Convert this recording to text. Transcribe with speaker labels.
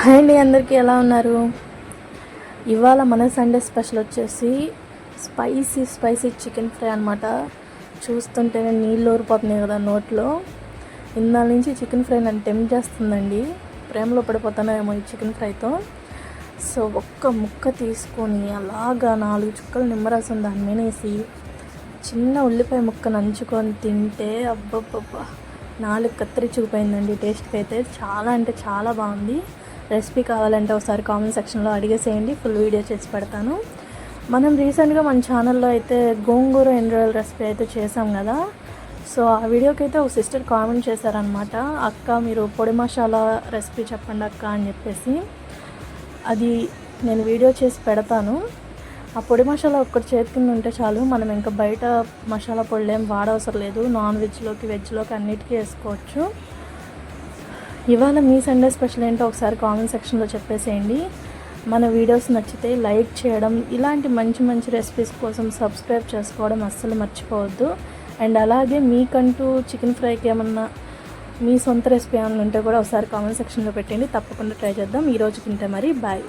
Speaker 1: Hi అండి, అందరికీ ఎలా ఉన్నారు? ఇవాళ మన సండే స్పెషల్ వచ్చేసి స్పైసీ చికెన్ ఫ్రై అనమాట. చూస్తుంటేనే నీళ్ళు ఊరిపోతున్నాయి కదా నోట్లో. ఇందాల నుంచి చికెన్ ఫ్రై నన్ను టెంప్ట్ చేస్తుందండి. ప్రేమలో పడిపోతానేమో ఈ చికెన్ ఫ్రైతో. సో ఒక్క ముక్క తీసుకొని అలాగా 4 చుక్కలు నిమ్మరసం దాని మీద వేసి చిన్న ఉల్లిపాయ ముక్క నంచుకొని తింటే అబ్బబ్బబ్బా, 4 కత్తిరించుకుపోయిందండి. టేస్ట్కి అయితే చాలా అంటే చాలా బాగుంది. రెసిపీ కావాలంటే ఒకసారి కామెంట్ సెక్షన్లో అడిగేసేయండి, ఫుల్ వీడియో చేసి పెడతాను. మనం రీసెంట్గా మన ఛానల్లో అయితే గోంగూర ఎండ్రాయిల్ రెసిపీ అయితే చేసాం కదా. సో ఆ వీడియోకి అయితే ఒక సిస్టర్ కామెంట్ చేశారనమాట, అక్క మీరు పొడి మసాలా రెసిపీ చెప్పండి అక్క అని చెప్పేసి. అది నేను వీడియో చేసి పెడతాను. ఆ పొడి మసాలా ఒక్కటి చేతికింద ఉంటే చాలు, మనం ఇంకా బయట మసాలా పొడులు ఏం వాడవసరం లేదు. నాన్ వెజ్లోకి వెజ్లోకి అన్నిటికీ వేసుకోవచ్చు. ఇవాళ మీ సండే స్పెషల్ ఏంటో ఒకసారి కామెంట్ సెక్షన్లో చెప్పేసేయండి. మన వీడియోస్ నచ్చితే లైక్ చేయడం, ఇలాంటి మంచి మంచి రెసిపీస్ కోసం సబ్స్క్రైబ్ చేసుకోవడం అస్సలు మర్చిపోవద్దు. అండ్ అలాగే మీకంటూ చికెన్ ఫ్రైకి ఏమన్నా మీ సొంత రెసిపీ ఏమన్నా ఉంటే కూడా ఒకసారి కామెంట్ సెక్షన్లో పెట్టండి, తప్పకుండా ట్రై చేద్దాం. ఈరోజుకి ఇంతే, మరి బాయ్.